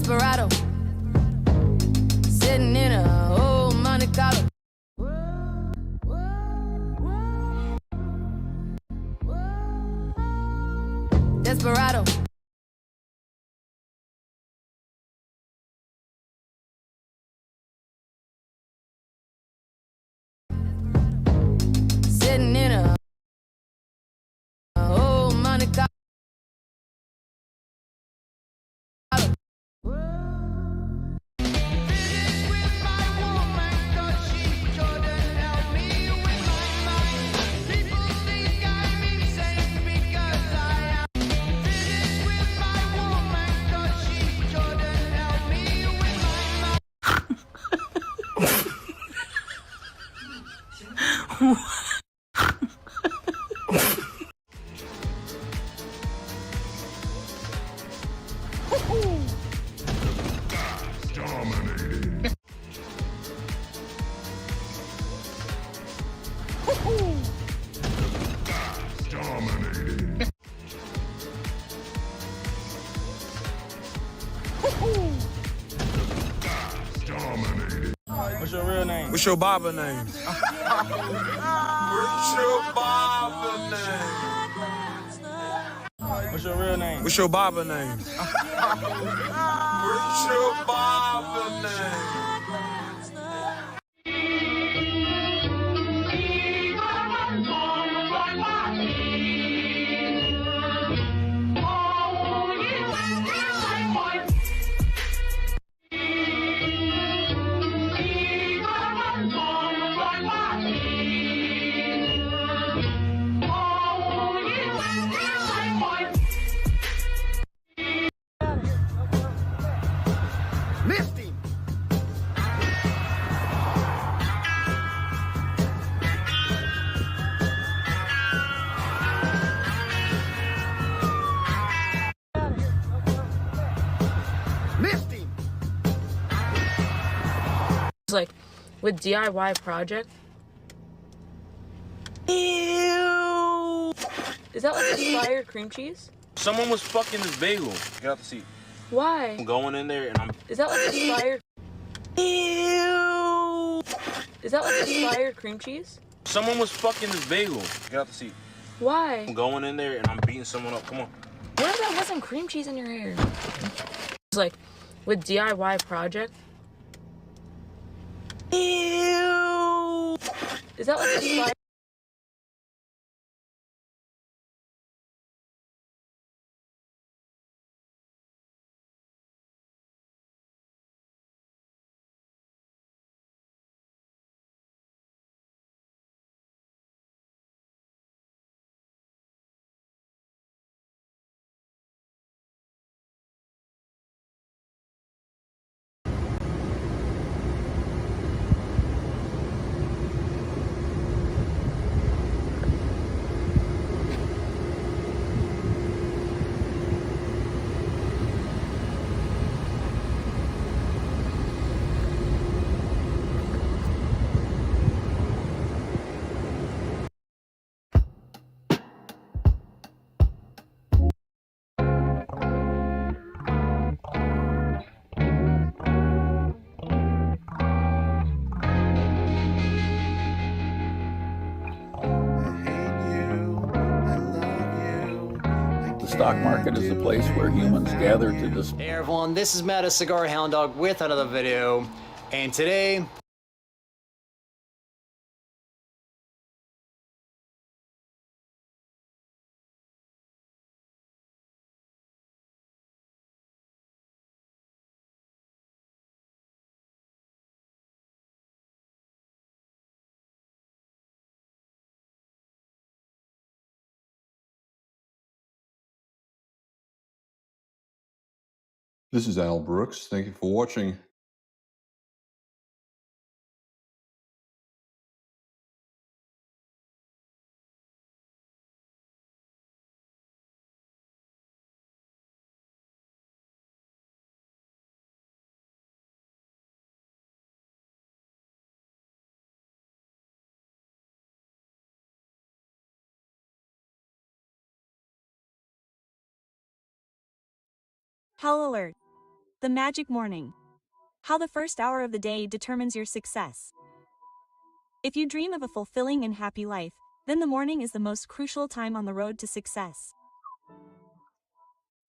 Desperado, sitting in a old Monte Carlo. Desperado. Sitting in a old Monte Carlo. Dominating. Dominating. Dominating. What's your real name? What's your barber name? What's your barber name? What's your real name? What's your barber name? What's your barber name? Lifting. Lifting. It's like with DIY project. Ew. Is that like expired cream cheese? Someone was fucking this bagel. Get out the seat. Why? I'm going in there and I'm... Is that like expired? Ew. Is that like expired cream cheese? Someone was fucking this bagel. Get out the seat. Why? I'm going in there and I'm beating someone up. Come on. What if that wasn't cream cheese in your hair? It's like with DIY project. Ew. Is that like expired? The stock market is a place where humans gather to discuss. Hey everyone, this is Matt, a Cigar Hound Dog, with another video, and today This is Al Brooks. Thank you for watching. Hell alert. The magic morning. How the first hour of the day determines your success. If you dream of a fulfilling and happy life, then the morning is the most crucial time on the road to success.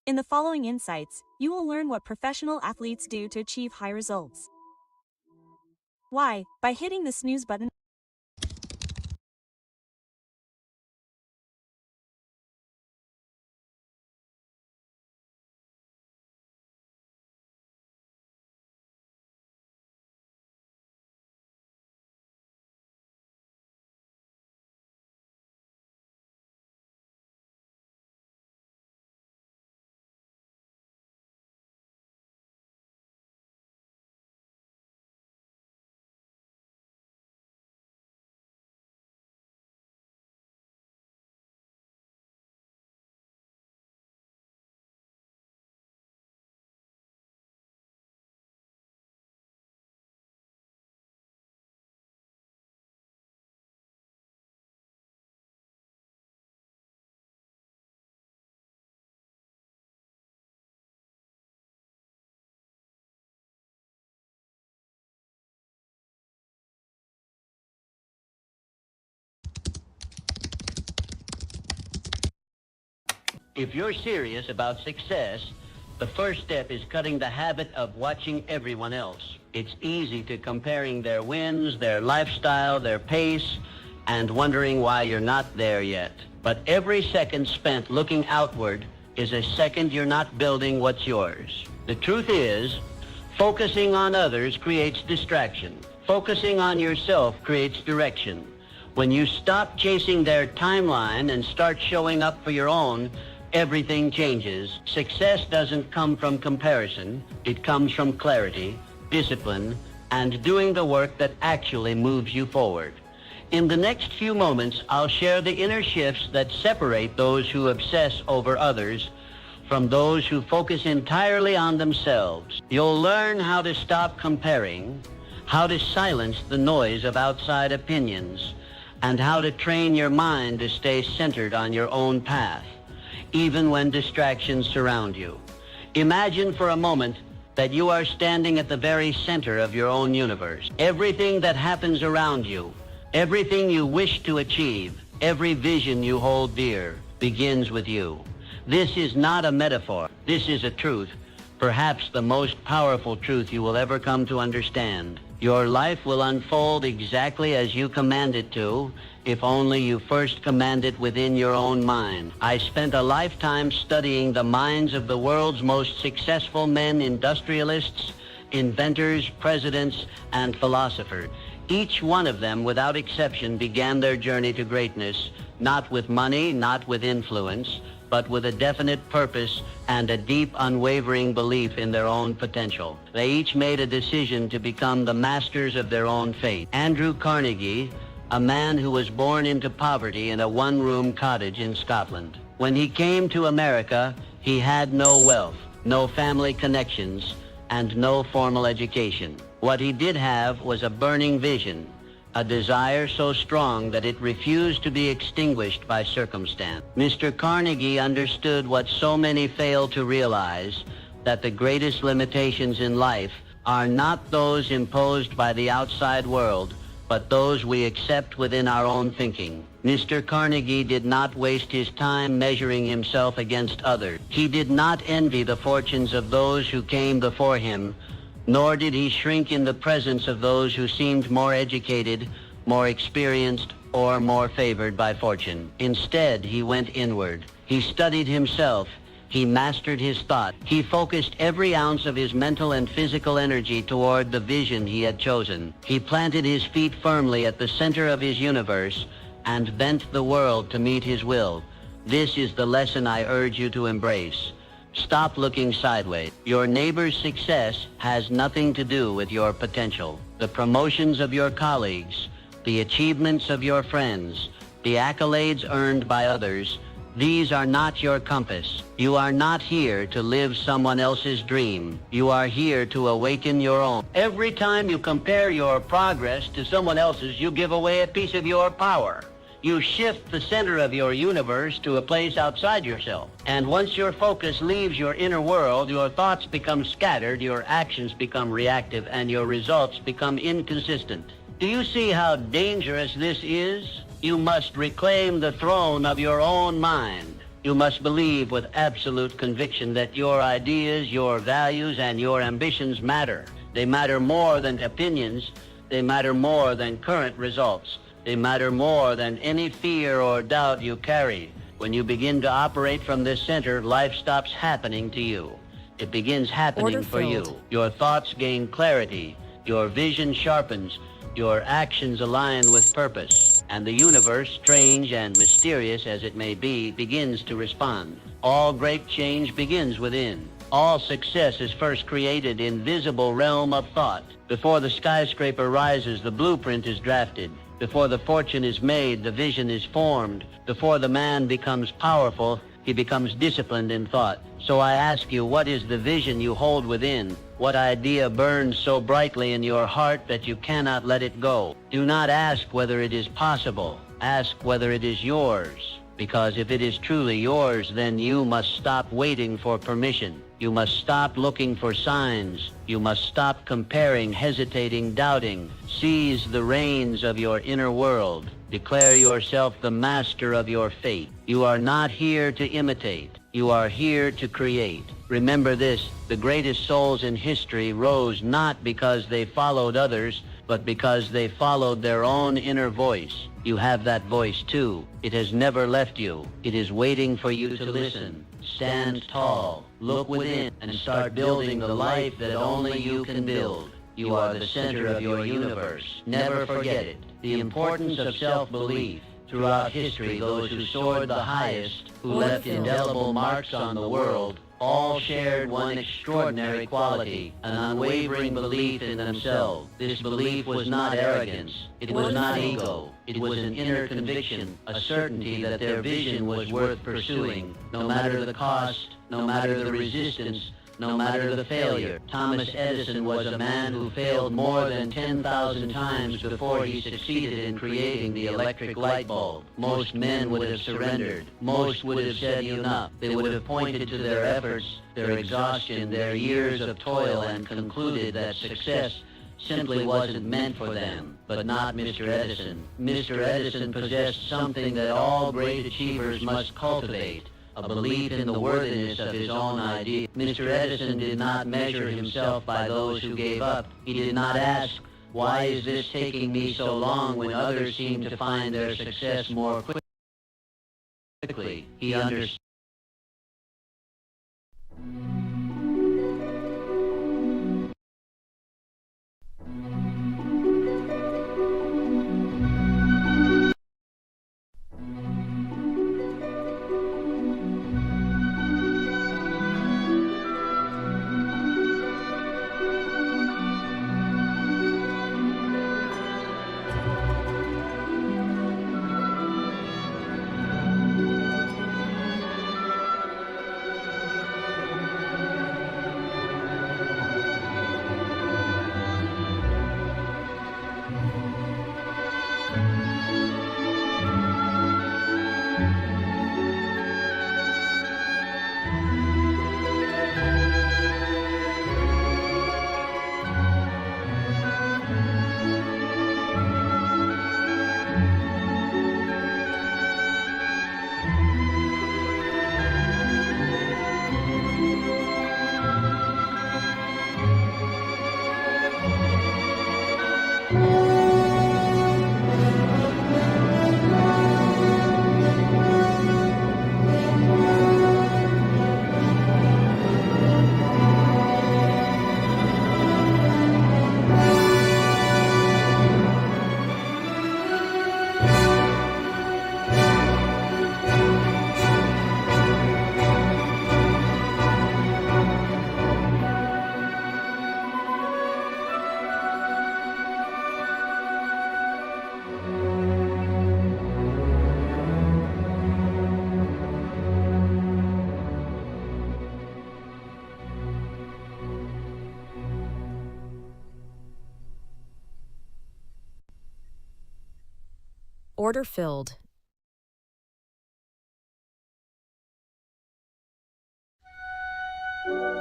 In the following insights, you will learn what professional athletes do to achieve high results. Why? By hitting the snooze button. If you're serious about success, the first step is cutting the habit of watching everyone else. It's easy to comparing their wins, their lifestyle, their pace, and wondering why you're not there yet. But every second spent looking outward is a second you're not building what's yours. The truth is, focusing on others creates distraction. Focusing on yourself creates direction. When you stop chasing their timeline and start showing up for your own, everything changes. Success doesn't come from comparison. It comes from clarity, discipline, and doing the work that actually moves you forward. In the next few moments, I'll share the inner shifts that separate those who obsess over others from those who focus entirely on themselves. You'll learn how to stop comparing, how to silence the noise of outside opinions, and how to train your mind to stay centered on your own path, even when distractions surround you. Imagine for a moment that you are standing at the very center of your own universe. Everything that happens around you, everything you wish to achieve, every vision you hold dear, begins with you. This is not a metaphor. This is a truth, perhaps the most powerful truth you will ever come to understand. Your life will unfold exactly as you command it to, if only you first command it within your own mind. I spent a lifetime studying the minds of the world's most successful men, industrialists, inventors, presidents, and philosophers. Each one of them, without exception, began their journey to greatness, not with money, not with influence, but with a definite purpose and a deep, unwavering belief in their own potential. They each made a decision to become the masters of their own fate. Andrew Carnegie, a man who was born into poverty in a one-room cottage in Scotland. When he came to America, he had no wealth, no family connections, and no formal education. What he did have was a burning vision, a desire so strong that it refused to be extinguished by circumstance. Mr. Carnegie understood what so many fail to realize, that the greatest limitations in life are not those imposed by the outside world, but those we accept within our own thinking. Mr. Carnegie did not waste his time measuring himself against others. He did not envy the fortunes of those who came before him, nor did he shrink in the presence of those who seemed more educated, more experienced, or more favored by fortune. Instead, he went inward. He studied himself. He mastered his thought. He focused every ounce of his mental and physical energy toward the vision he had chosen. He planted his feet firmly at the center of his universe and bent the world to meet his will. This is the lesson I urge you to embrace. Stop looking sideways. Your neighbor's success has nothing to do with your potential. The promotions of your colleagues, the achievements of your friends, the accolades earned by others, these are not your compass. You are not here to live someone else's dream. You are here to awaken your own. Every time you compare your progress to someone else's, you give away a piece of your power. You shift the center of your universe to a place outside yourself. And once your focus leaves your inner world, your thoughts become scattered, your actions become reactive, and your results become inconsistent. Do you see how dangerous this is? You must reclaim the throne of your own mind. You must believe with absolute conviction that your ideas, your values, and your ambitions matter. They matter more than opinions. They matter more than current results. They matter more than any fear or doubt you carry. When you begin to operate from this center, life stops happening to you. It begins happening for you. Your thoughts gain clarity. Your vision sharpens. Your actions align with purpose. And the universe, strange and mysterious as it may be, begins to respond. All great change begins within. All success is first created in visible realm of thought. Before the skyscraper rises, the blueprint is drafted. Before the fortune is made, the vision is formed. Before the man becomes powerful, he becomes disciplined in thought. So I ask you, what is the vision you hold within? What idea burns so brightly in your heart that you cannot let it go? Do not ask whether it is possible. Ask whether it is yours. Because if it is truly yours, then you must stop waiting for permission. You must stop looking for signs. You must stop comparing, hesitating, doubting. Seize the reins of your inner world. Declare yourself the master of your fate. You are not here to imitate. You are here to create. Remember this, the greatest souls in history rose not because they followed others, but because they followed their own inner voice. You have that voice too. It has never left you. It is waiting for you to listen. Stand tall, look within, and start building the life that only you can build. You are the center of your universe. Never forget it. The importance of self-belief. Throughout history, those who soared the highest, who left indelible marks on the world, all shared one extraordinary quality, an unwavering belief in themselves. This belief was not arrogance. It was not ego. It was an inner conviction, a certainty that their vision was worth pursuing, no matter the cost, no matter the resistance, no matter the failure. Thomas Edison was a man who failed more than 10,000 times before he succeeded in creating the electric light bulb. Most men would have surrendered. Most would have said enough. They would have pointed to their efforts, their exhaustion, their years of toil, and concluded that success simply wasn't meant for them. But not Mr. Edison. Mr. Edison possessed something that all great achievers must cultivate. A belief in the worthiness of his own idea. Mr. Edison did not measure himself by those who gave up. He did not ask, why is this taking me so long when others seem to find their success more quickly? He understood. Order filled. Order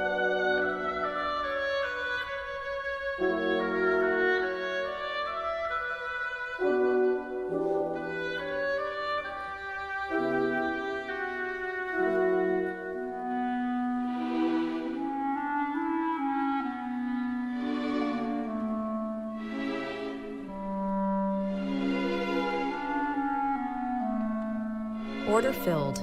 filled. Order filled.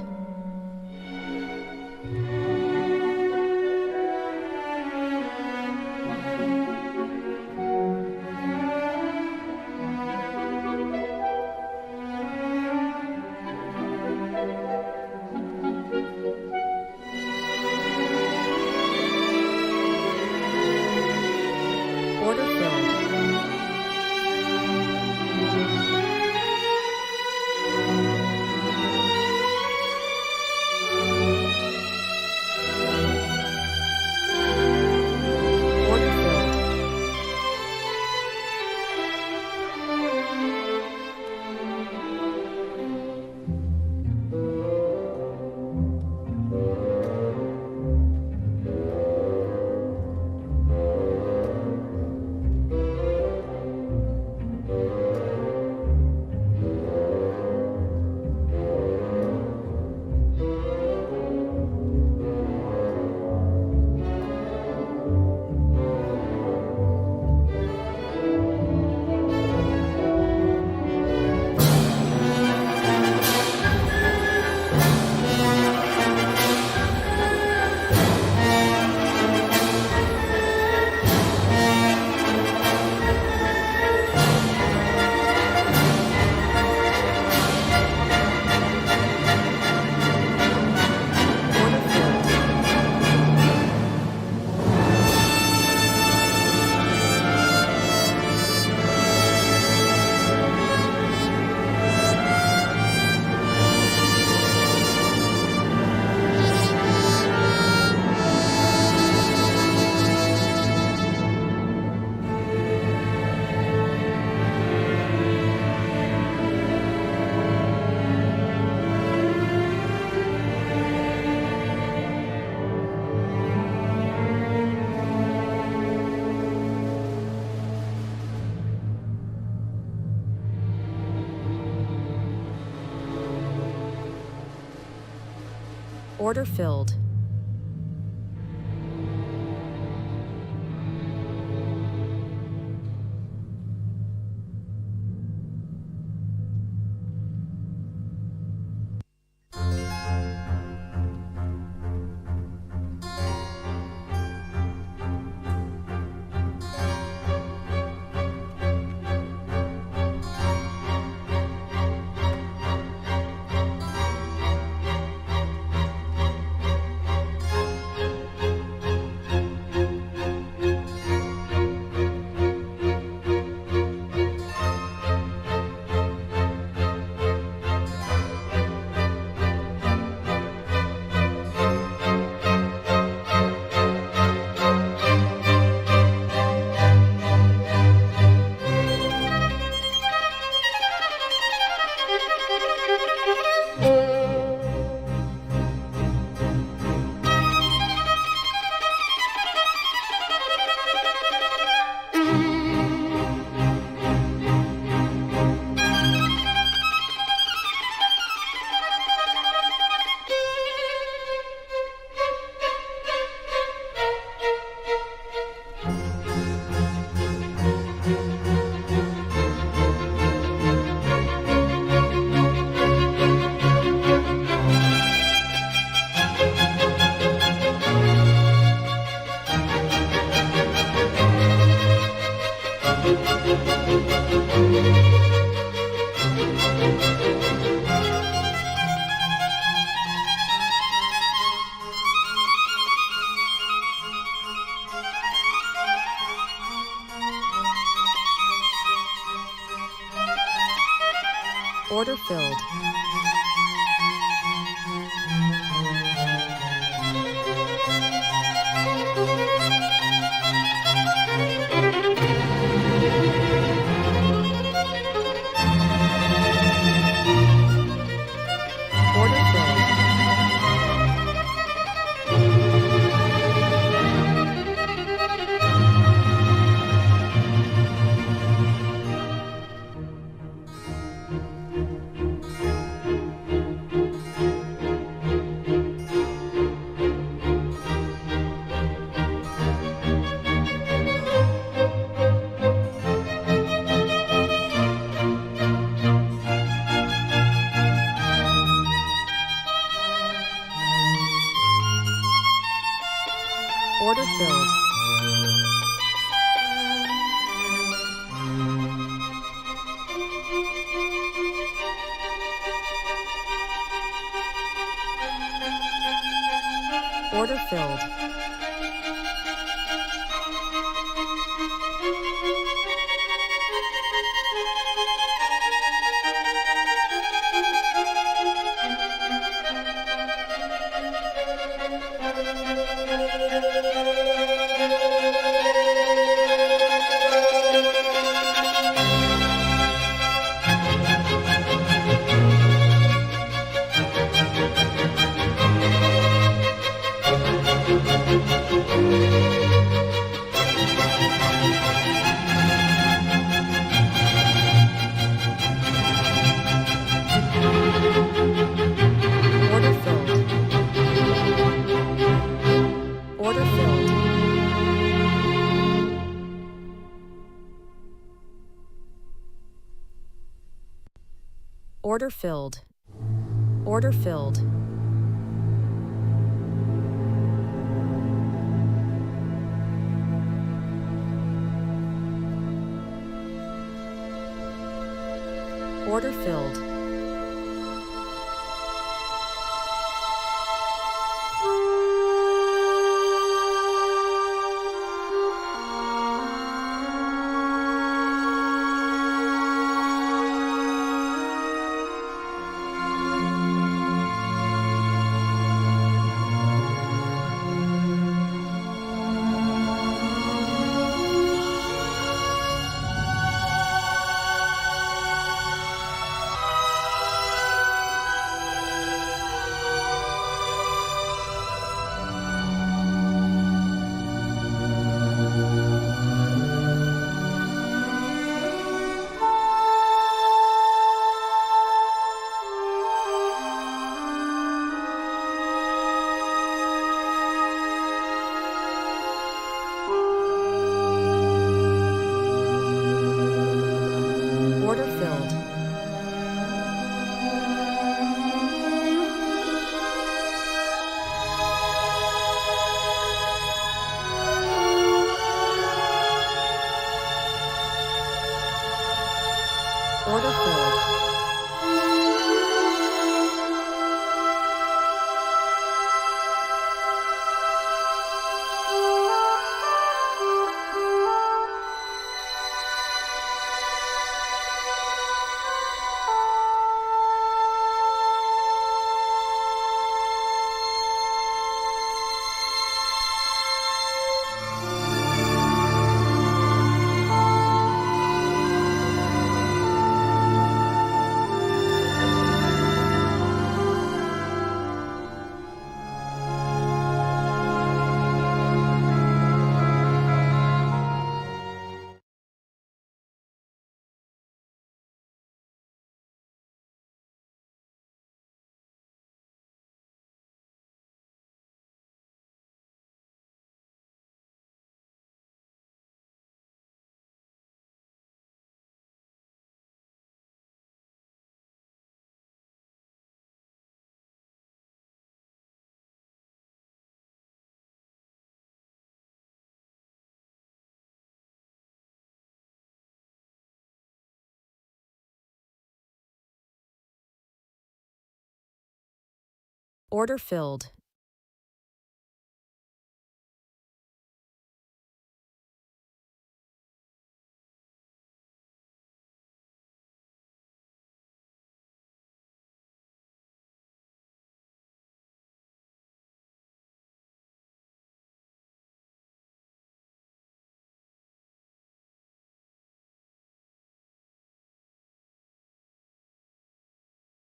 Order filled. Order filled. Order filled. Order filled. Order filled. filled. Order filled. Order filled. Order filled. Order filled. Order filled. Order filled. Order filled. Order filled. Order filled.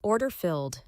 Order filled.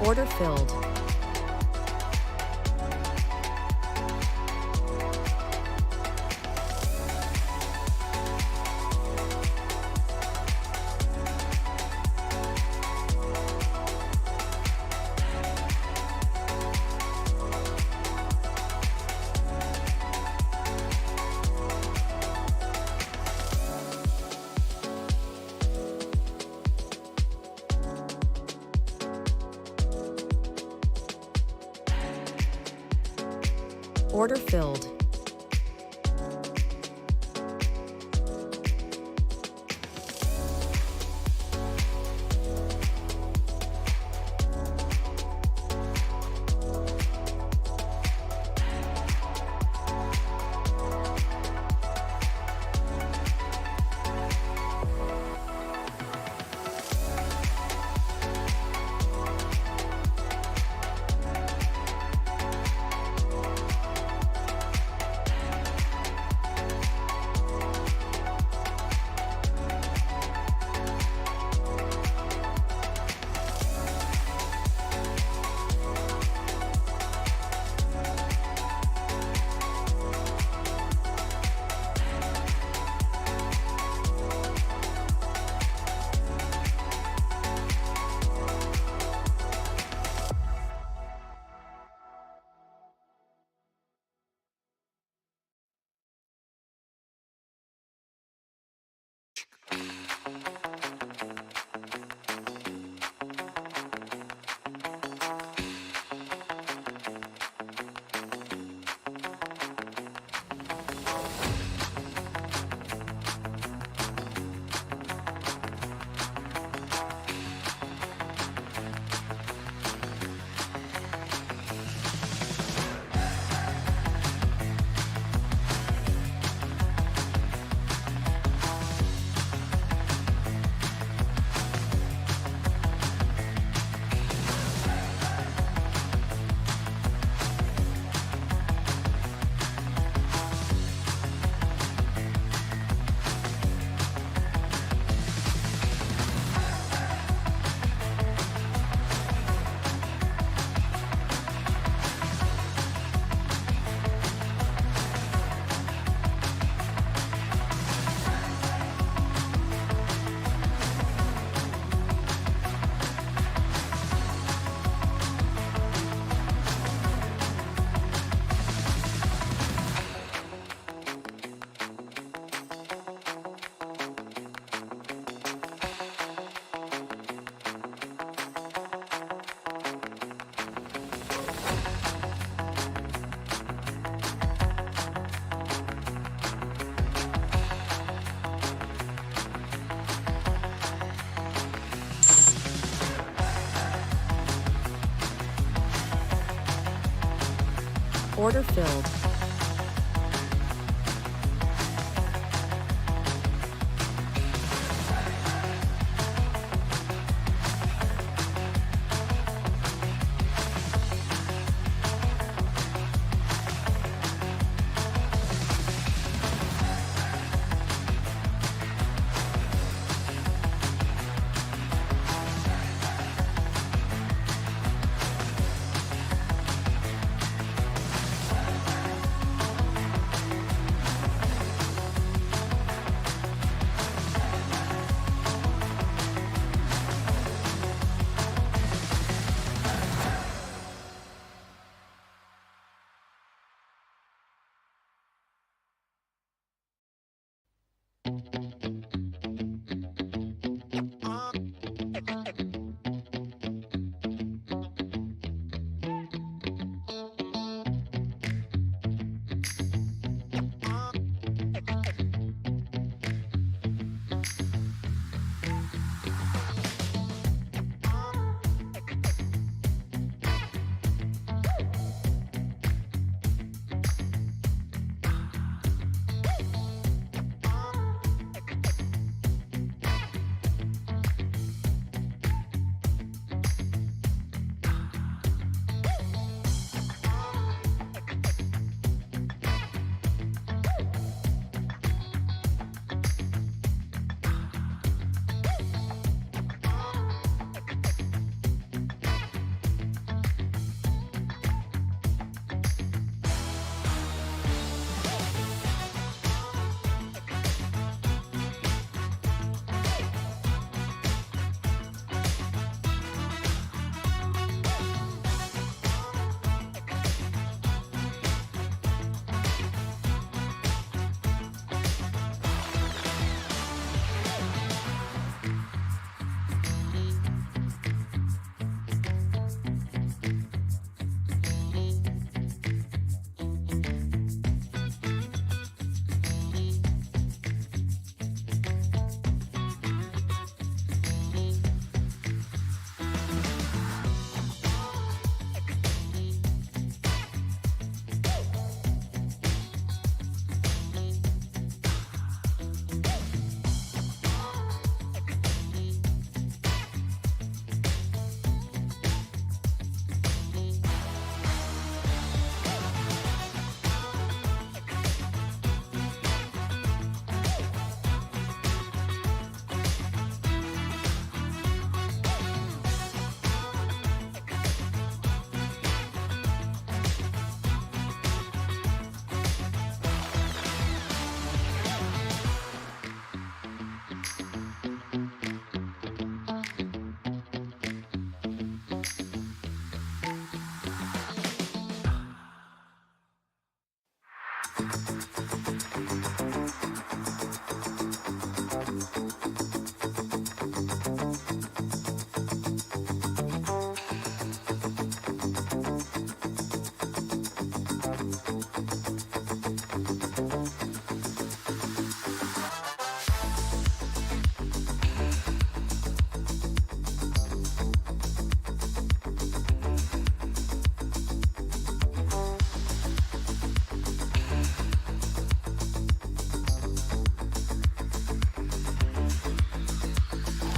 Order filled. Order filled. Order filled.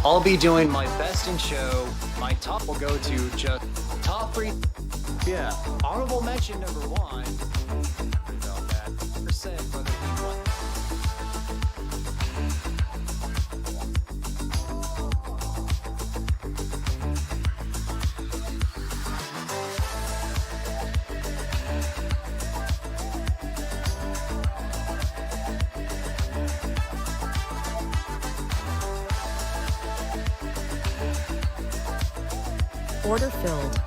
I'll be doing my best in show. My top will go to just top 3. Yeah, honorable mention number 1. About that percent, whether you want. Order filled.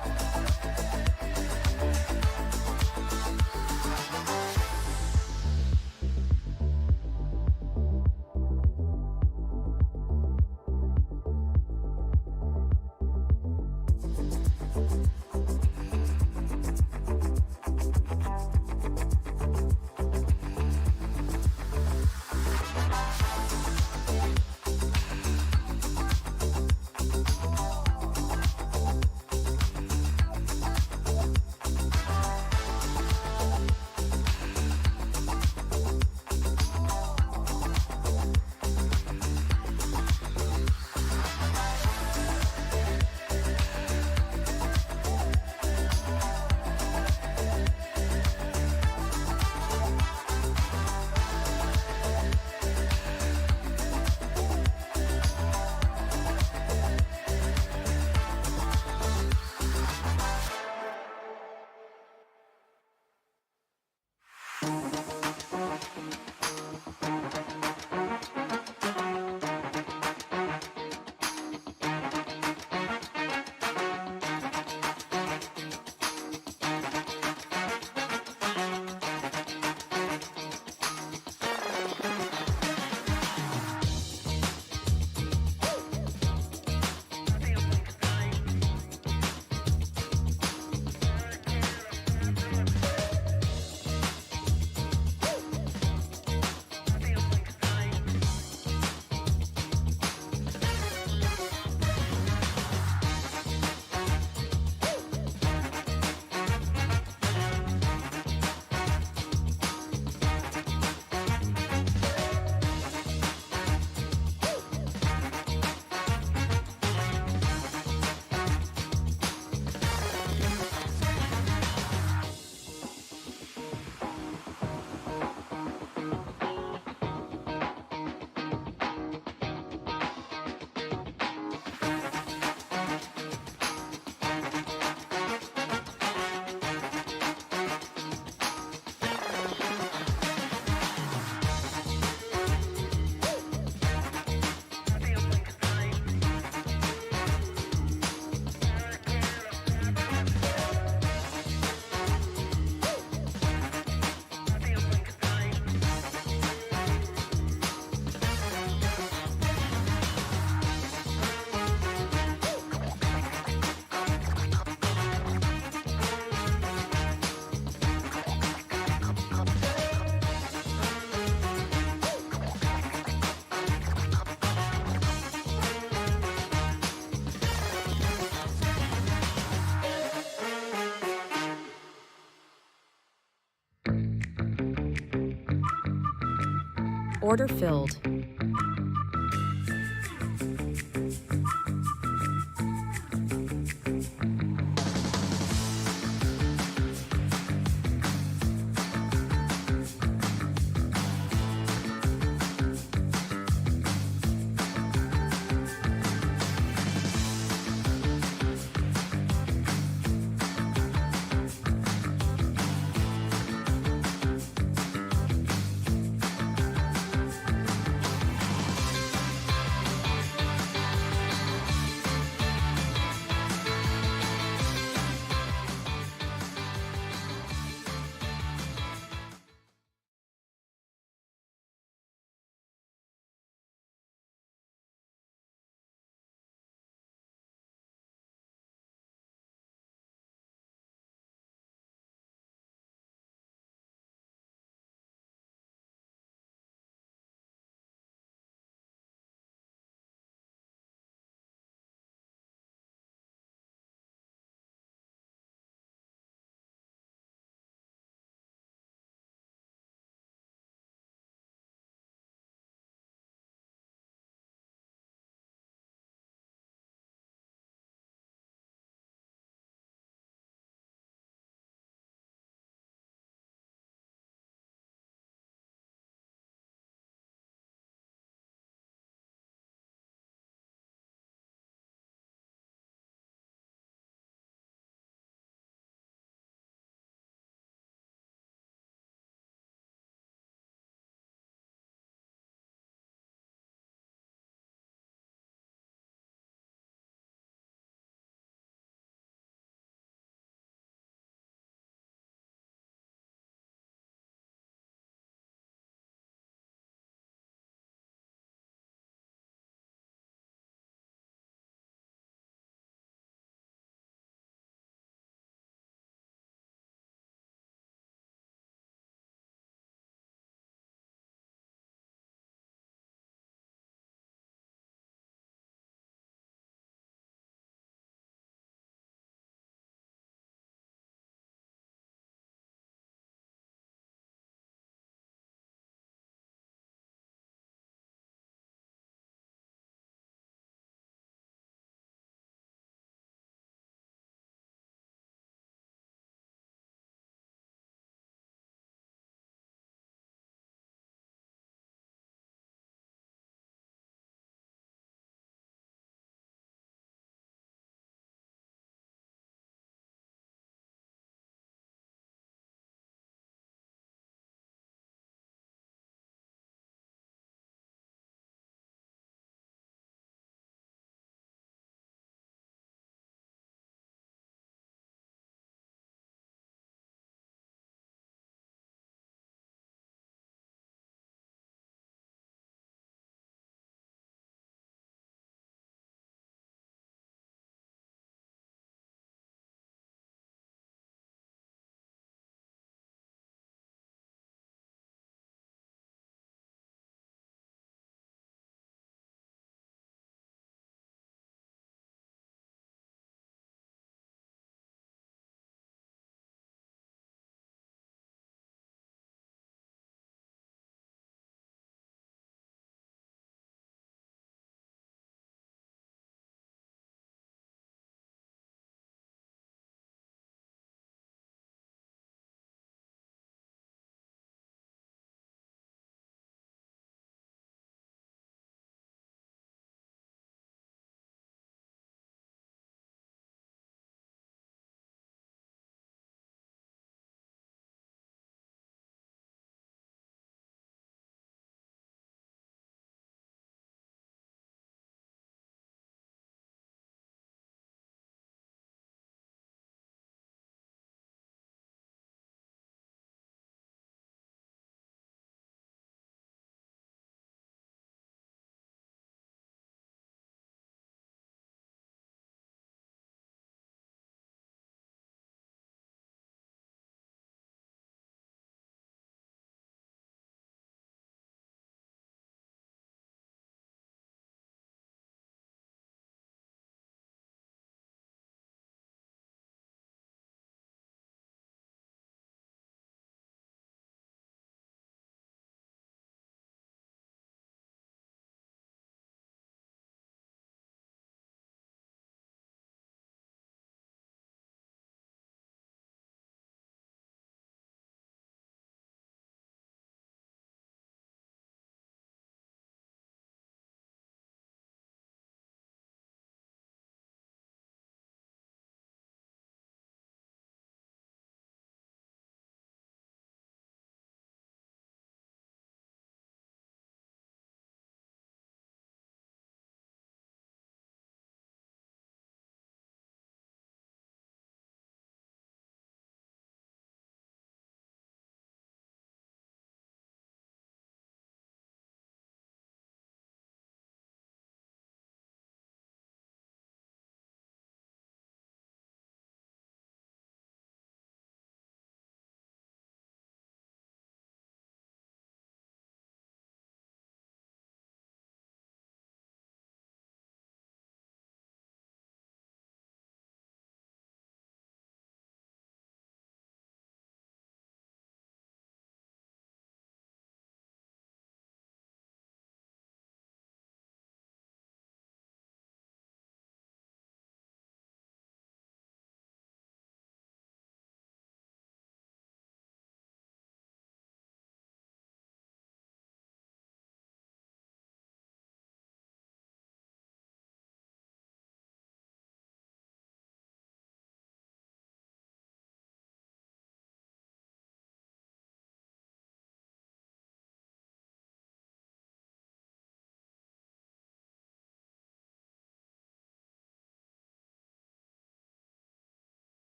Order filled.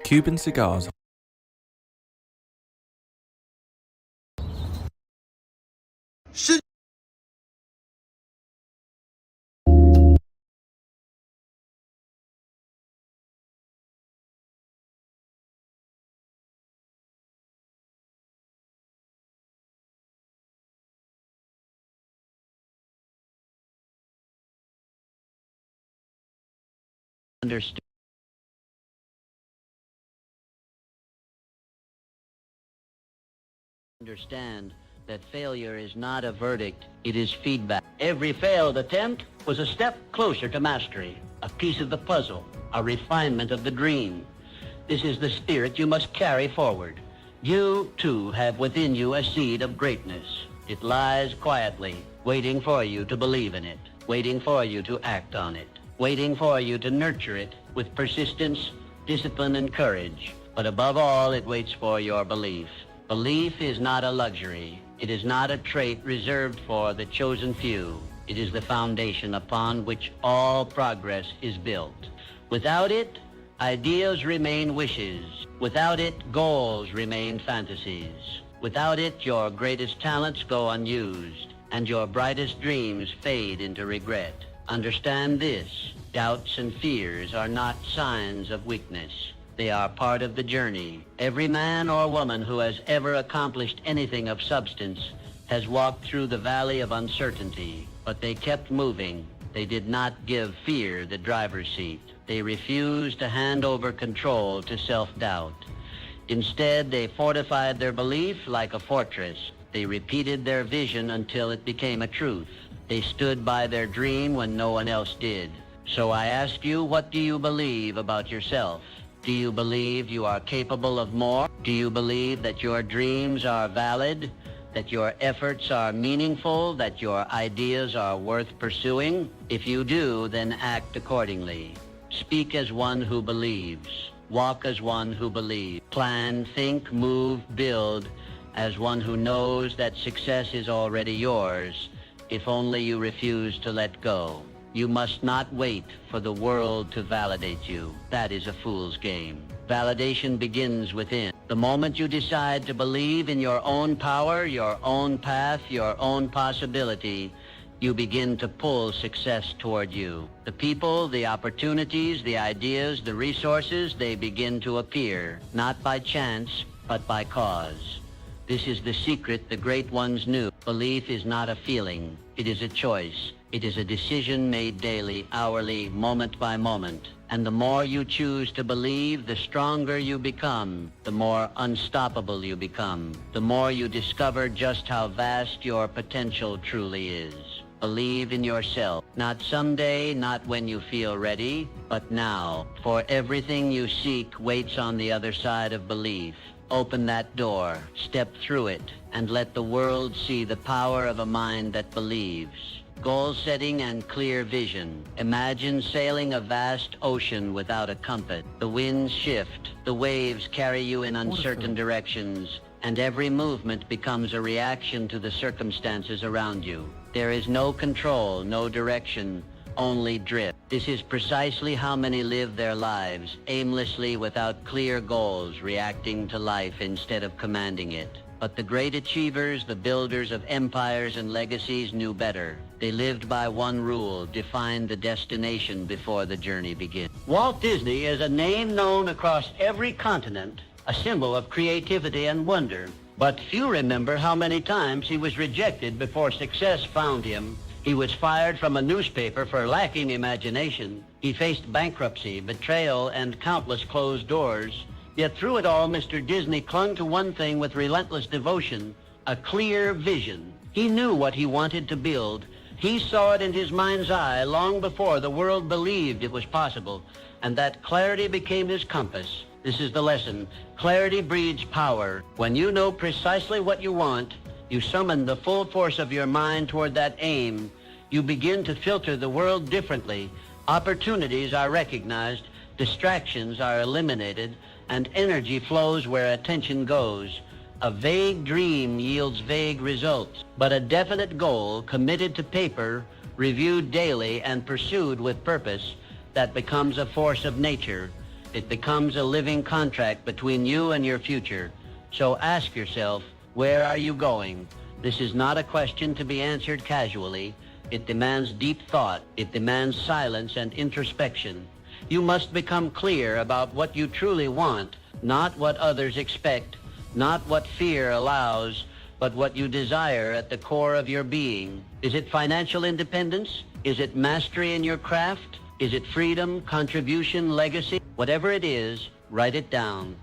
Cuban cigars. Understood. Understand that failure is not a verdict, it is feedback. Every failed attempt was a step closer to mastery, a piece of the puzzle, a refinement of the dream. This is the spirit you must carry forward. You, too, have within you a seed of greatness. It lies quietly, waiting for you to believe in it, waiting for you to act on it, waiting for you to nurture it with persistence, discipline, and courage. But above all, it waits for your belief. Belief is not a luxury. It is not a trait reserved for the chosen few. It is the foundation upon which all progress is built. Without it, ideas remain wishes. Without it, goals remain fantasies. Without it, your greatest talents go unused, and your brightest dreams fade into regret. Understand this. Doubts and fears are not signs of weakness. They are part of the journey. Every man or woman who has ever accomplished anything of substance has walked through the valley of uncertainty, but they kept moving. They did not give fear the driver's seat. They refused to hand over control to self-doubt. Instead, they fortified their belief like a fortress. They repeated their vision until it became a truth. They stood by their dream when no one else did. So I ask you, what do you believe about yourself? Do you believe you are capable of more? Do you believe that your dreams are valid, that your efforts are meaningful, that your ideas are worth pursuing? If you do, then act accordingly. Speak as one who believes. Walk as one who believes. Plan, think, move, build as one who knows that success is already yours, if only you refuse to let go. You must not wait for the world to validate you. That is a fool's game. Validation begins within. The moment you decide to believe in your own power, your own path, your own possibility, you begin to pull success toward you. The people, the opportunities, the ideas, the resources, they begin to appear, not by chance, but by cause. This is the secret the great ones knew. Belief is not a feeling. It is a choice. It is a decision made daily, hourly, moment by moment. And the more you choose to believe, the stronger you become, the more unstoppable you become, the more you discover just how vast your potential truly is. Believe in yourself. Not someday, not when you feel ready, but now. For everything you seek waits on the other side of belief. Open that door, step through it, and let the world see the power of a mind that believes. Goal setting and clear vision. Imagine sailing a vast ocean without a compass. The winds shift, the waves carry you in uncertain directions, and every movement becomes a reaction to the circumstances around you. There is no control, no direction, only drift. This is precisely how many live their lives, aimlessly without clear goals, reacting to life instead of commanding it. But the great achievers, the builders of empires and legacies knew better. They lived by one rule: define the destination before the journey begins. Walt Disney is a name known across every continent, a symbol of creativity and wonder. But few remember how many times he was rejected before success found him. He was fired from a newspaper for lacking imagination. He faced bankruptcy, betrayal, and countless closed doors. Yet through it all, Mr. Disney clung to one thing with relentless devotion: a clear vision. He knew what he wanted to build. He saw it in his mind's eye long before the world believed it was possible, and that clarity became his compass. This is the lesson. Clarity breeds power. When you know precisely what you want, you summon the full force of your mind toward that aim. You begin to filter the world differently. Opportunities are recognized, distractions are eliminated, and energy flows where attention goes. A vague dream yields vague results, but a definite goal, committed to paper, reviewed daily, and pursued with purpose, that becomes a force of nature. It becomes a living contract between you and your future. So ask yourself, where are you going? This is not a question to be answered casually. It demands deep thought. It demands silence and introspection. You must become clear about what you truly want, not what others expect, not what fear allows, but what you desire at the core of your being. Is it financial independence? Is it mastery in your craft? Is it freedom, contribution, legacy? Whatever it is, write it down.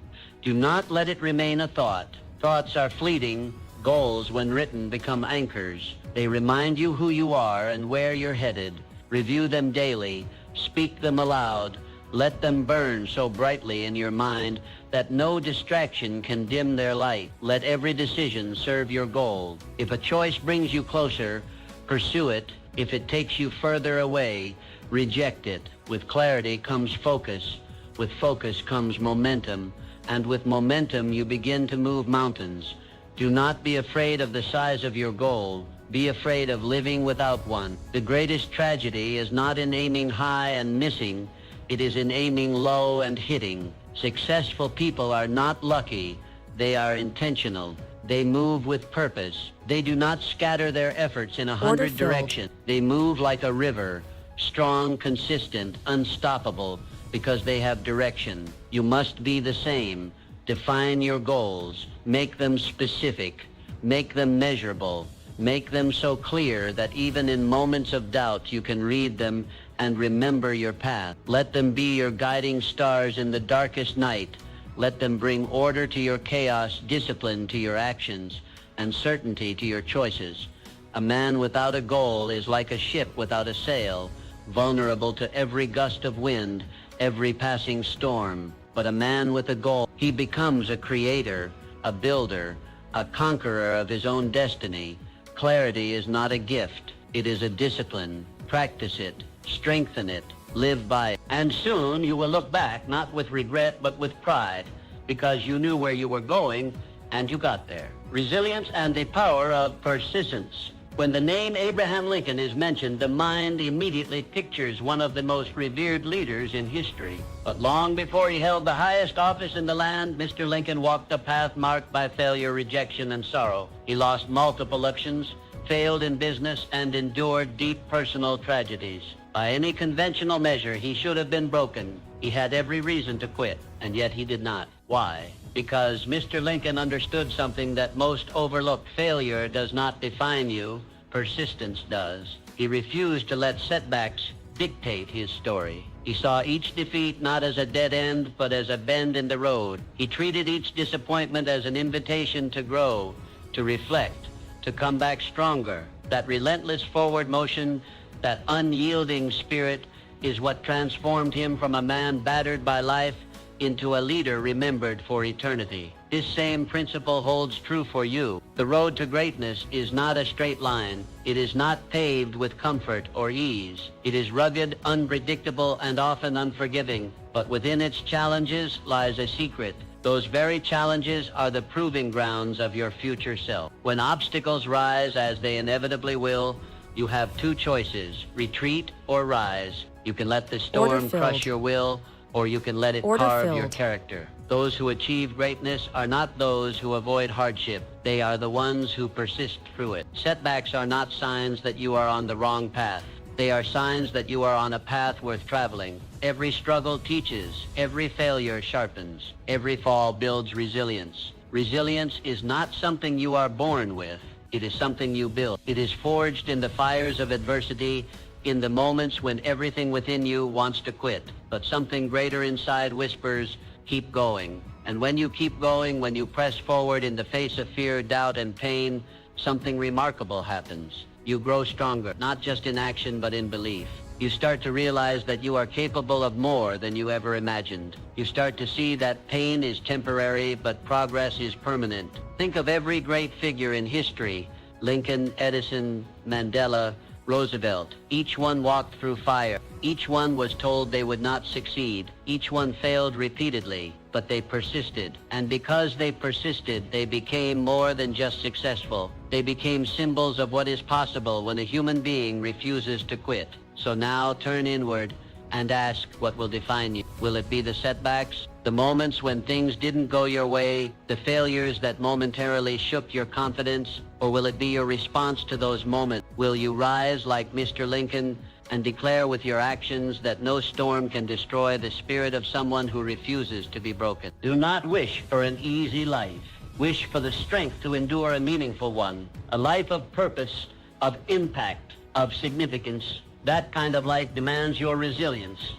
Do not let it remain a thought. Thoughts are fleeting. Goals, when written, become anchors. They remind you who you are and where you're headed. Review them daily. Speak them aloud. Let them burn so brightly in your mind that no distraction can dim their light. Let every decision serve your goal. If a choice brings you closer, pursue it. If it takes you further away, reject it. With clarity comes focus. With focus comes momentum. And with momentum, you begin to move mountains. Do not be afraid of the size of your goal. Be afraid of living without one. The greatest tragedy is not in aiming high and missing. It is in aiming low and hitting. Successful people are not lucky. They are intentional. They move with purpose. They do not scatter their efforts in 100 directions. They move like a river, strong, consistent, unstoppable, because they have direction. You must be the same. Define your goals. Make them specific. Make them measurable. Make them so clear that even in moments of doubt you can read them and remember your path. Let them be your guiding stars in the darkest night. Let them bring order to your chaos, discipline to your actions, and certainty to your choices. A man without a goal is like a ship without a sail, vulnerable to every gust of wind, every passing storm. But a man with a goal, he becomes a creator, a builder, a conqueror of his own destiny. Clarity is not a gift. It is a discipline. Practice it. Strengthen it. Live by it. And soon you will look back, not with regret, but with pride, because you knew where you were going and you got there. Resilience and the power of persistence. When the name Abraham Lincoln is mentioned, the mind immediately pictures one of the most revered leaders in history. But long before he held the highest office in the land, Mr. Lincoln walked a path marked by failure, rejection, and sorrow. He lost multiple elections, failed in business, and endured deep personal tragedies. By any conventional measure, he should have been broken. He had every reason to quit, and yet he did not. Why? Because Mr. Lincoln understood something that most overlook. Failure does not define you. Persistence does. He refused to let setbacks dictate his story. He saw each defeat not as a dead end, but as a bend in the road. He treated each disappointment as an invitation to grow, to reflect, to come back stronger. That relentless forward motion, that unyielding spirit, is what transformed him from a man battered by life into a leader remembered for eternity. This same principle holds true for you. The road to greatness is not a straight line. It is not paved with comfort or ease. It is rugged, unpredictable, and often unforgiving. But within its challenges lies a secret. Those very challenges are the proving grounds of your future self. When obstacles rise, as they inevitably will, you have two choices: retreat or rise. You can let the storm crush your will, or you can let it carve your character. Those who achieve greatness are not those who avoid hardship. They are the ones who persist through it. Setbacks are not signs that you are on the wrong path. They are signs that you are on a path worth traveling. Every struggle teaches. Every failure sharpens. Every fall builds resilience. Resilience is not something you are born with. It is something you build. It is forged in the fires of adversity, in the moments when everything within you wants to quit. But something greater inside whispers, keep going. And when you keep going, when you press forward in the face of fear, doubt, and pain, something remarkable happens. You grow stronger, not just in action, but in belief. You start to realize that you are capable of more than you ever imagined. You start to see that pain is temporary, but progress is permanent. Think of every great figure in history: Lincoln, Edison, Mandela, Roosevelt. Each one walked through fire. Each one was told they would not succeed. Each one failed repeatedly, but they persisted. And because they persisted, they became more than just successful. They became symbols of what is possible when a human being refuses to quit. So now turn inward. and ask what will define you. Will it be the setbacks, the moments when things didn't go your way, the failures that momentarily shook your confidence, or will it be your response to those moments? Will you rise like Mr. Lincoln and declare with your actions that no storm can destroy the spirit of someone who refuses to be broken? Do not wish for an easy life. Wish for the strength to endure a meaningful one, a life of purpose, of impact, of significance. That kind of life demands your resilience.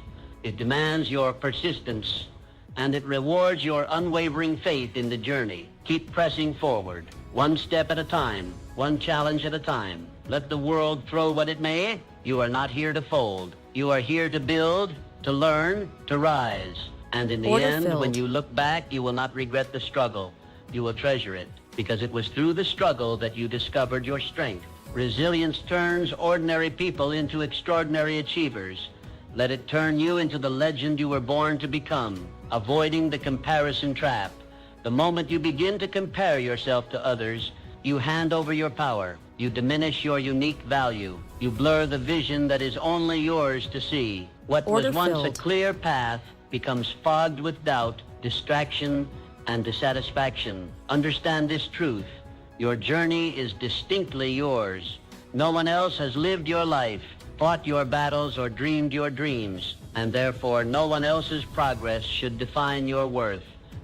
It demands your persistence, and it rewards your unwavering faith in the journey. Keep pressing forward, one step at a time, one challenge at a time. Let the world throw what it may. You are not here to fold. You are here to build, to learn, to rise. And in the end, when you look back, you will not regret the struggle. You will treasure it, because it was through the struggle that you discovered your strength. Resilience turns ordinary people into extraordinary achievers. Let it turn you into the legend you were born to become, avoiding the comparison trap. The moment you begin to compare yourself to others, you hand over your power. You diminish your unique value. You blur the vision that is only yours to see. What was once a clear path becomes fogged with doubt, distraction, and dissatisfaction. Understand this truth. Your journey is distinctly yours. No one else has lived your life, fought your battles, or dreamed your dreams, and therefore no one else's progress should define your worth.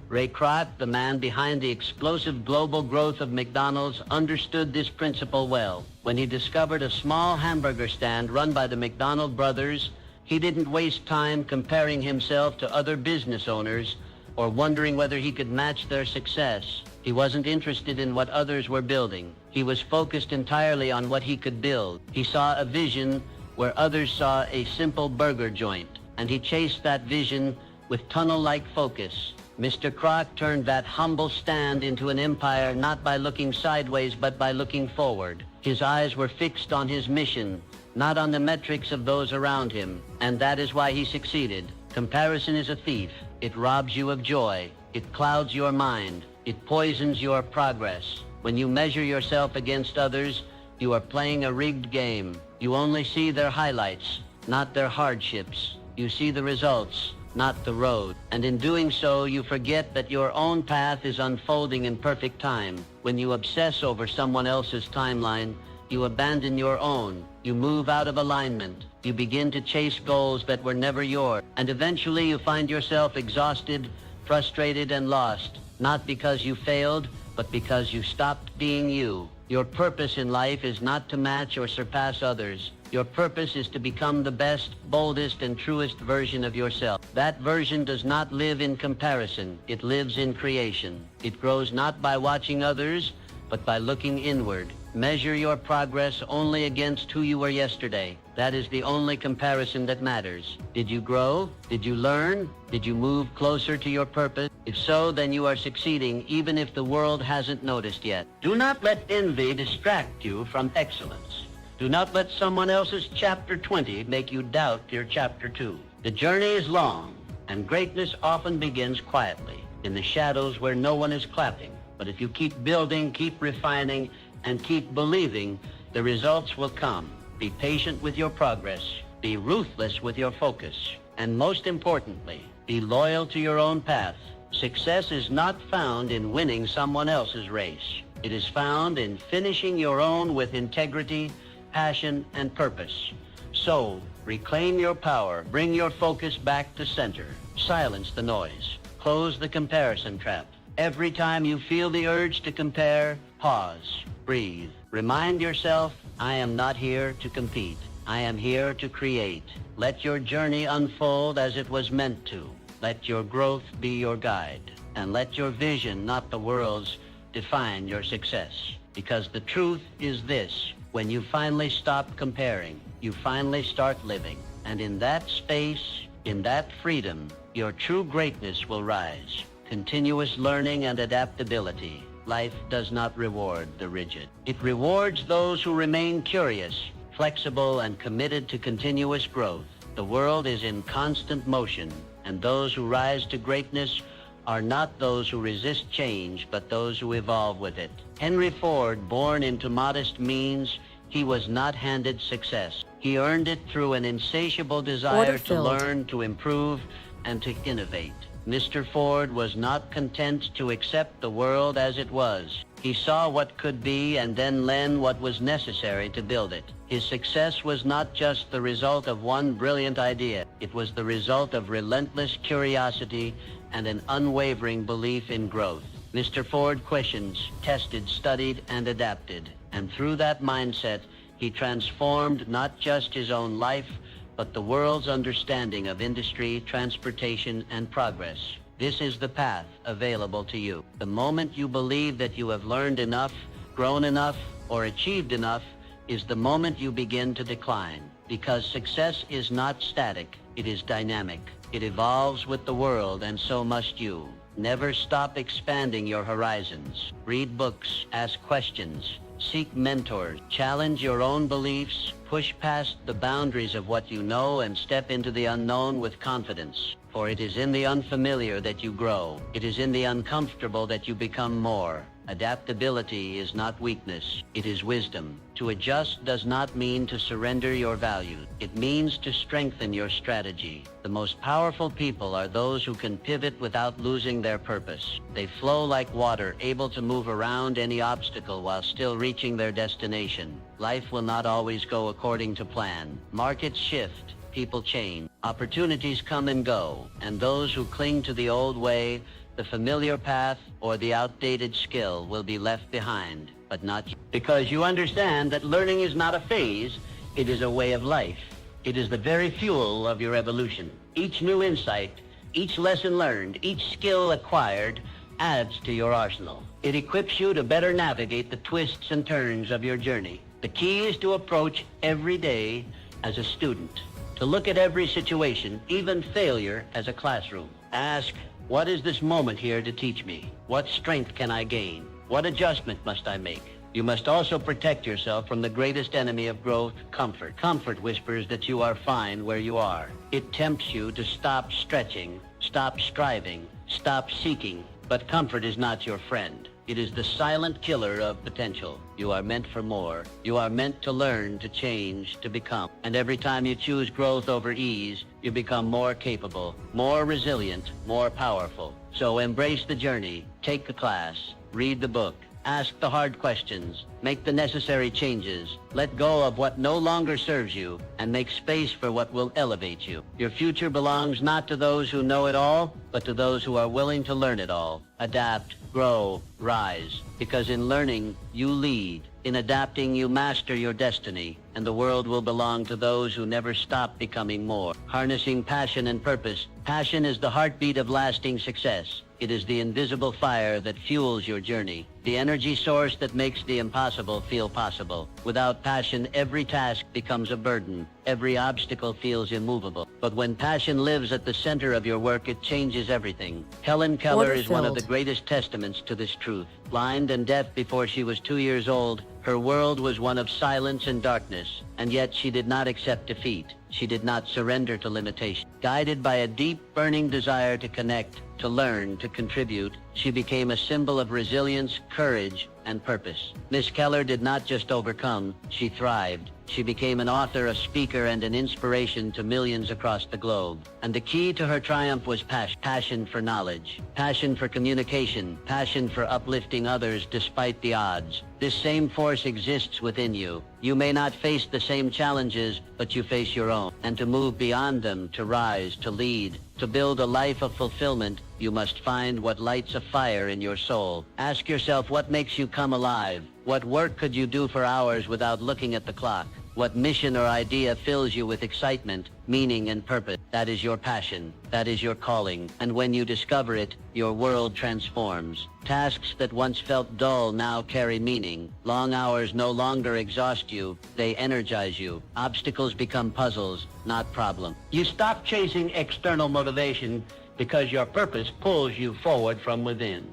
Ray Kroc, the man behind the explosive global growth of McDonald's, understood this principle well. When he discovered a small hamburger stand run by the McDonald brothers, he didn't waste time comparing himself to other business owners or wondering whether he could match their success. He wasn't interested in what others were building. He was focused entirely on what he could build. He saw a vision where others saw a simple burger joint, and he chased that vision with tunnel-like focus. Mr. Kroc turned that humble stand into an empire not by looking sideways but by looking forward. His eyes were fixed on his mission, not on the metrics of those around him, and that is why he succeeded. Comparison is a thief. It robs you of joy. It clouds your mind. It poisons your progress. When you measure yourself against others, you are playing a rigged game. You only see their highlights, not their hardships. You see the results, not the road. And in doing so, you forget that your own path is unfolding in perfect time. When you obsess over someone else's timeline, you abandon your own. You move out of alignment. You begin to chase goals that were never yours. And eventually you find yourself exhausted, frustrated, and lost. Not because you failed, but because you stopped being you. Your purpose in life is not to match or surpass others. Your purpose is to become the best, boldest, and truest version of yourself. That version does not live in comparison. It lives in creation. It grows not by watching others, but by looking inward. Measure your progress only against who you were yesterday. That is the only comparison that matters. Did you grow? Did you learn? Did you move closer to your purpose? If so, then you are succeeding, even if the world hasn't noticed yet. Do not let envy distract you from excellence. Do not let someone else's chapter 20 make you doubt your chapter 2. The journey is long, and greatness often begins quietly, in the shadows where no one is clapping. But if you keep building, keep refining, and keep believing, the results will come. Be patient with your progress. Be ruthless with your focus. And most importantly, be loyal to your own path. Success is not found in winning someone else's race. It is found in finishing your own with integrity, passion, and purpose. So, reclaim your power. Bring your focus back to center. Silence the noise. Close the comparison trap. Every time you feel the urge to compare, pause. Breathe. Remind yourself, I am not here to compete. I am here to create. Let your journey unfold as it was meant to. Let your growth be your guide. And let your vision, not the world's, define your success. Because the truth is this: when you finally stop comparing, you finally start living. And in that space, in that freedom, your true greatness will rise. Continuous learning and adaptability. Life does not reward the rigid. It rewards those who remain curious, flexible, and committed to continuous growth. The world is in constant motion, and those who rise to greatness are not those who resist change, but those who evolve with it. Henry Ford, born into modest means, He was not handed success. He earned it through an insatiable desire to Order-filled. learn, to improve, and to innovate. Mr. Ford was not content to accept the world as it was. He saw what could be and then learned what was necessary to build it. His success was not just the result of one brilliant idea. It was the result of relentless curiosity and an unwavering belief in growth. Mr. Ford questions, tested, studied, and adapted. And through that mindset, he transformed not just his own life, but the world's understanding of industry, transportation, and progress. This is the path available to you. The moment you believe that you have learned enough, grown enough, or achieved enough, is the moment you begin to decline. Because success is not static, it is dynamic. It evolves with the world, and so must you. Never stop expanding your horizons. Read books, ask questions, seek mentors, challenge your own beliefs, push past the boundaries of what you know, and step into the unknown with confidence. For it is in the unfamiliar that you grow. It is in the uncomfortable that you become more. Adaptability is not weakness, it is wisdom. To adjust does not mean to surrender your values. It means to strengthen your strategy. The most powerful people are those who can pivot without losing their purpose. They flow like water, able to move around any obstacle while still reaching their destination. Life will not always go according to plan. Markets shift, people change, opportunities come and go, and those who cling to the old way, the familiar path, or the outdated skill will be left behind, but not you. Because you understand that learning is not a phase, it is a way of life. It is the very fuel of your evolution. Each new insight, each lesson learned, each skill acquired adds to your arsenal. It equips you to better navigate the twists and turns of your journey. The key is to approach every day as a student, to look at every situation, even failure, as a classroom. Ask, what is this moment here to teach me? What strength can I gain? What adjustment must I make? You must also protect yourself from the greatest enemy of growth, comfort. Comfort whispers that you are fine where you are. It tempts you to stop stretching, stop striving, stop seeking. But comfort is not your friend. It is the silent killer of potential. You are meant for more. You are meant to learn, to change, to become. And every time you choose growth over ease, you become more capable, more resilient, more powerful. So embrace the journey, take the class, read the book, ask the hard questions, make the necessary changes, let go of what no longer serves you, and make space for what will elevate you. Your future belongs not to those who know it all, but to those who are willing to learn it all. Adapt, grow, rise. Because in learning, you lead. In adapting, you master your destiny, and the world will belong to those who never stop becoming more. Harnessing passion and purpose. Passion is the heartbeat of lasting success. It is the invisible fire that fuels your journey, the energy source that makes the impossible feel possible. Without passion, every task becomes a burden. Every obstacle feels immovable. But when passion lives at the center of your work, it changes everything. Helen Keller is one of the greatest testaments to this truth. Blind and deaf before she was 2 years old, her world was one of silence and darkness, and yet she did not accept defeat. She did not surrender to limitation. Guided by a deep, burning desire to connect, to learn, to contribute, she became a symbol of resilience, courage, and purpose. Miss Keller did not just overcome, she thrived. She became an author, a speaker, and an inspiration to millions across the globe. And the key to her triumph was passion for knowledge, passion for communication, passion for uplifting others despite the odds. This same force exists within you. You may not face the same challenges, but you face your own. And to move beyond them, to rise, to lead, to build a life of fulfillment, you must find what lights a fire in your soul. Ask yourself, what makes you come alive? What work could you do for hours without looking at the clock? What mission or idea fills you with excitement, meaning, and purpose? That is your passion. That is your calling. And when you discover it, your world transforms. Tasks that once felt dull now carry meaning. Long hours no longer exhaust you. They energize you. Obstacles become puzzles, not problems. You stop chasing external motivation because your purpose pulls you forward from within.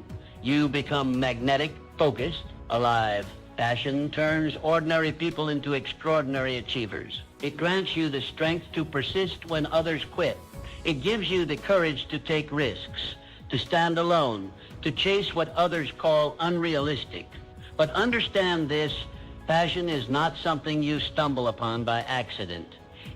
You become magnetic, focused, alive. Passion turns ordinary people into extraordinary achievers. It grants you the strength to persist when others quit. It gives you the courage to take risks, to stand alone, to chase what others call unrealistic. But understand this, Passion is not something you stumble upon by accident.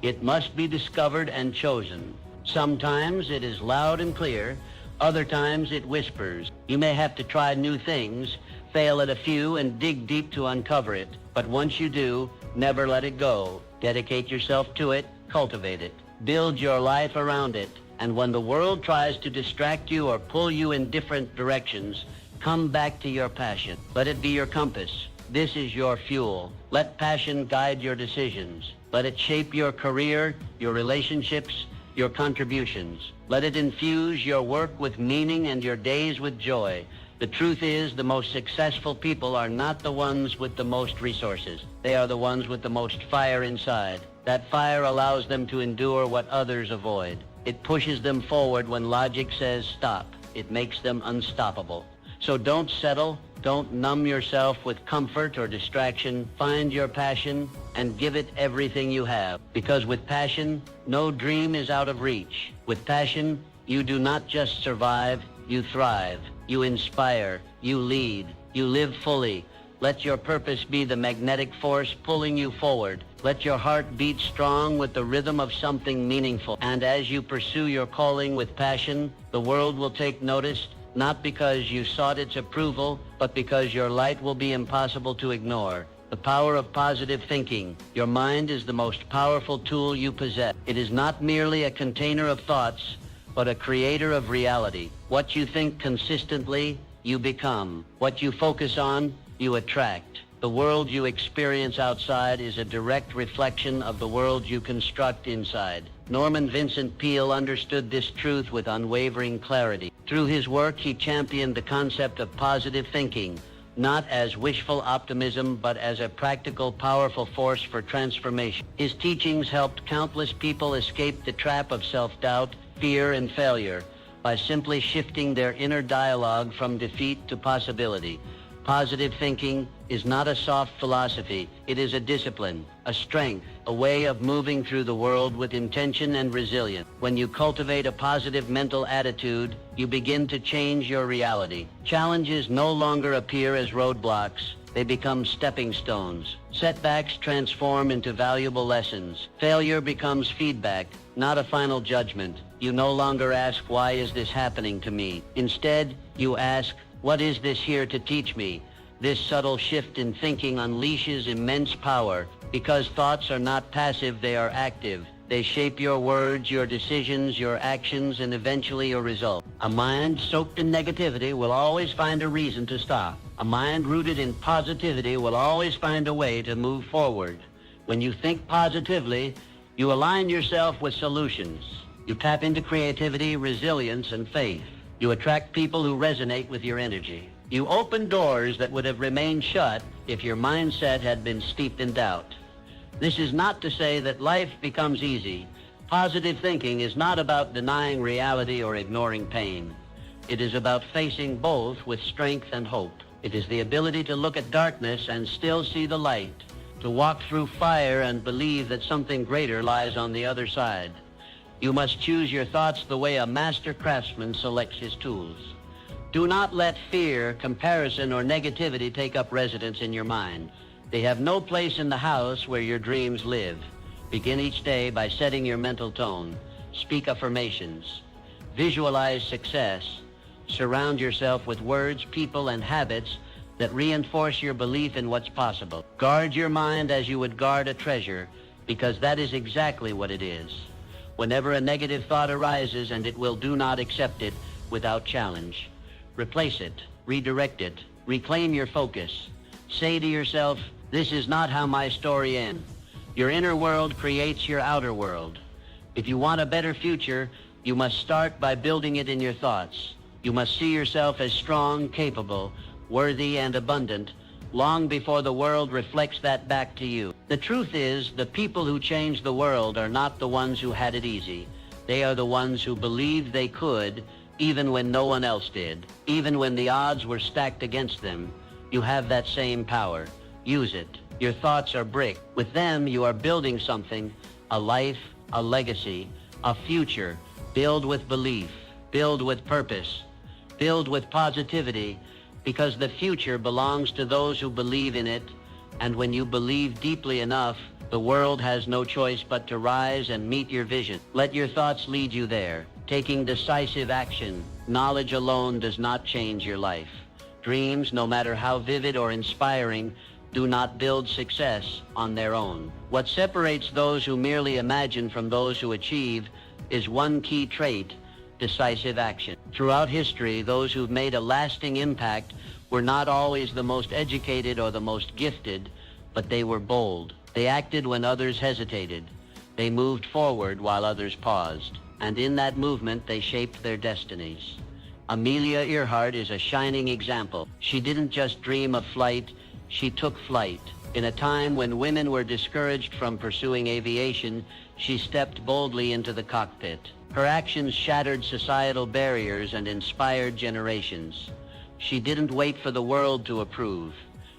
It must be discovered and chosen. Sometimes it is loud and clear, other times it whispers. You may have to try new things, fail at a few, and dig deep to uncover it. But once you do, never let it go. Dedicate yourself to it, cultivate it. Build your life around it. And when the world tries to distract you or pull you in different directions, come back to your passion. Let it be your compass. This is your fuel. Let passion guide your decisions. Let it shape your career, your relationships, your contributions. Let it infuse your work with meaning and your days with joy. The truth is, the most successful people are not the ones with the most resources. They are the ones with the most fire inside. That fire allows them to endure what others avoid. It pushes them forward when logic says stop. It makes them unstoppable. So don't settle. Don't numb yourself with comfort or distraction. Find your passion and give it everything you have. Because with passion, no dream is out of reach. With passion, you do not just survive, you thrive. You inspire, you lead, you live fully. Let your purpose be the magnetic force pulling you forward. Let your heart beat strong with the rhythm of something meaningful. And as you pursue your calling with passion, the world will take notice, not because you sought its approval, but because your light will be impossible to ignore. The power of positive thinking. Your mind is the most powerful tool you possess. It is not merely a container of thoughts, but a creator of reality. What you think consistently, you become. What you focus on, you attract. The world you experience outside is a direct reflection of the world you construct inside. Norman Vincent Peale understood this truth with unwavering clarity. Through his work, he championed the concept of positive thinking, not as wishful optimism, but as a practical, powerful force for transformation. His teachings helped countless people escape the trap of self-doubt, fear, and failure by simply shifting their inner dialogue from defeat to possibility. Positive thinking is not a soft philosophy. It is a discipline, a strength, a way of moving through the world with intention and resilience. When you cultivate a positive mental attitude, you begin to change your reality. Challenges no longer appear as roadblocks. They become stepping stones. Setbacks transform into valuable lessons. Failure becomes feedback, not a final judgment. You no longer ask, why is this happening to me? Instead, you ask, what is this here to teach me? This subtle shift in thinking unleashes immense power. Because thoughts are not passive, they are active. They shape your words, your decisions, your actions, and eventually your result. A mind soaked in negativity will always find a reason to stop. A mind rooted in positivity will always find a way to move forward. When you think positively, you align yourself with solutions. You tap into creativity, resilience, and faith. You attract people who resonate with your energy. You open doors that would have remained shut if your mindset had been steeped in doubt. This is not to say that life becomes easy. Positive thinking is not about denying reality or ignoring pain. It is about facing both with strength and hope. It is the ability to look at darkness and still see the light, to walk through fire and believe that something greater lies on the other side. You must choose your thoughts the way a master craftsman selects his tools. Do not let fear, comparison, or negativity take up residence in your mind. They have no place in the house where your dreams live. Begin each day by setting your mental tone. Speak affirmations. Visualize success. Surround yourself with words, people, and habits that reinforce your belief in what's possible. Guard your mind as you would guard a treasure, because that is exactly what it is. Whenever a negative thought arises, and it will, do not accept it without challenge. Replace it, redirect it, reclaim your focus. Say to yourself, this is not how my story ends. Your inner world creates your outer world. If you want a better future, you must start by building it in your thoughts. You must see yourself as strong, capable, worthy, and abundant, long before the world reflects that back to you. The truth is, the people who change the world are not the ones who had it easy. They are the ones who believed they could, even when no one else did. Even when the odds were stacked against them, you have that same power. Use it. Your thoughts are brick. With them, you are building something, a life, a legacy, a future. Build with belief. Build with purpose. Build with positivity, because the future belongs to those who believe in it, And when you believe deeply enough, the world has no choice but to rise and meet your vision. Let your thoughts lead you there, taking decisive action. Knowledge alone does not change your life. Dreams, no matter how vivid or inspiring, do not build success on their own. What separates those who merely imagine from those who achieve is one key trait: decisive action. Throughout history, those who've made a lasting impact were not always the most educated or the most gifted, but they were bold. They acted when others hesitated. They moved forward while others paused. And in that movement, they shaped their destinies. Amelia Earhart is a shining example. She didn't just dream of flight, she took flight. In a time when women were discouraged from pursuing aviation, she stepped boldly into the cockpit. Her actions shattered societal barriers and inspired generations. She didn't wait for the world to approve.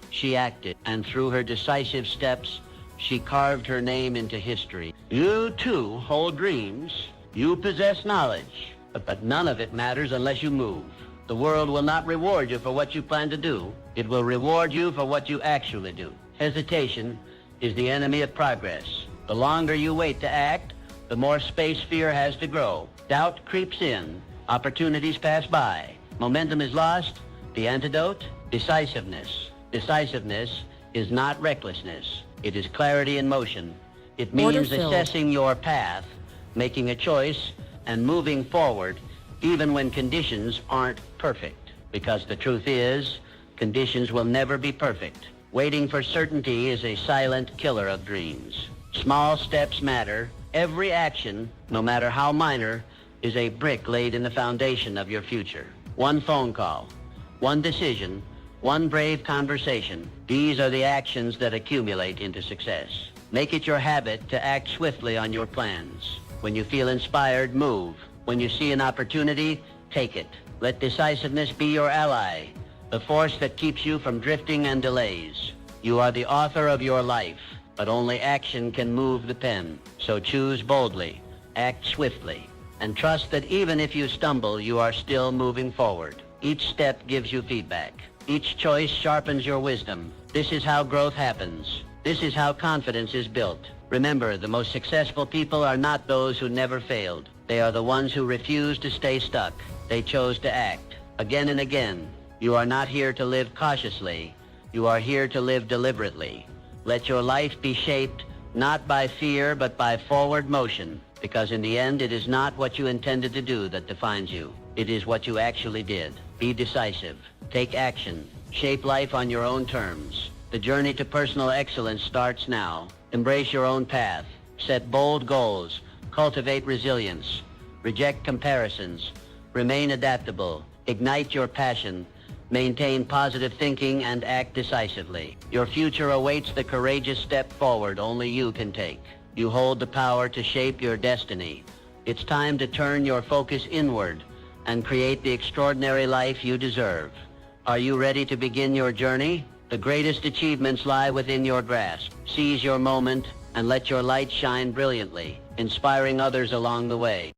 She acted, and through her decisive steps, she carved her name into history. You too hold dreams. You possess knowledge, but none of it matters unless you move. The world will not reward you for what you plan to do. It will reward you for what you actually do. Hesitation is the enemy of progress. The longer you wait to act, the more space fear has to grow. Doubt creeps in. Opportunities pass by. Momentum is lost. The antidote? Decisiveness. Decisiveness is not recklessness. It is clarity in motion. It means assessing your path, making a choice, and moving forward even when conditions aren't perfect. Because the truth is, conditions will never be perfect. Waiting for certainty is a silent killer of dreams. Small steps matter. Every action, no matter how minor, is a brick laid in the foundation of your future. One phone call, one decision, one brave conversation. These are the actions that accumulate into success. Make it your habit to act swiftly on your plans. When you feel inspired, move. When you see an opportunity, take it. Let decisiveness be your ally, the force that keeps you from drifting and delays. You are the author of your life, but only action can move the pen. So choose boldly, act swiftly, and trust that even if you stumble, you are still moving forward. Each step gives you feedback. Each choice sharpens your wisdom. This is how growth happens. This is how confidence is built. Remember, the most successful people are not those who never failed. They are the ones who refused to stay stuck. They chose to act. Again and again. You are not here to live cautiously. You are here to live deliberately. Let your life be shaped not by fear, but by forward motion. Because in the end, it is not what you intended to do that defines you. It is what you actually did. Be decisive. Take action. Shape life on your own terms. The journey to personal excellence starts now. Embrace your own path. Set bold goals. Cultivate resilience. Reject comparisons. Remain adaptable. Ignite your passion. Maintain positive thinking and act decisively. Your future awaits the courageous step forward only you can take. You hold the power to shape your destiny. It's time to turn your focus inward and create the extraordinary life you deserve. Are you ready to begin your journey? The greatest achievements lie within your grasp. Seize your moment and let your light shine brilliantly, inspiring others along the way.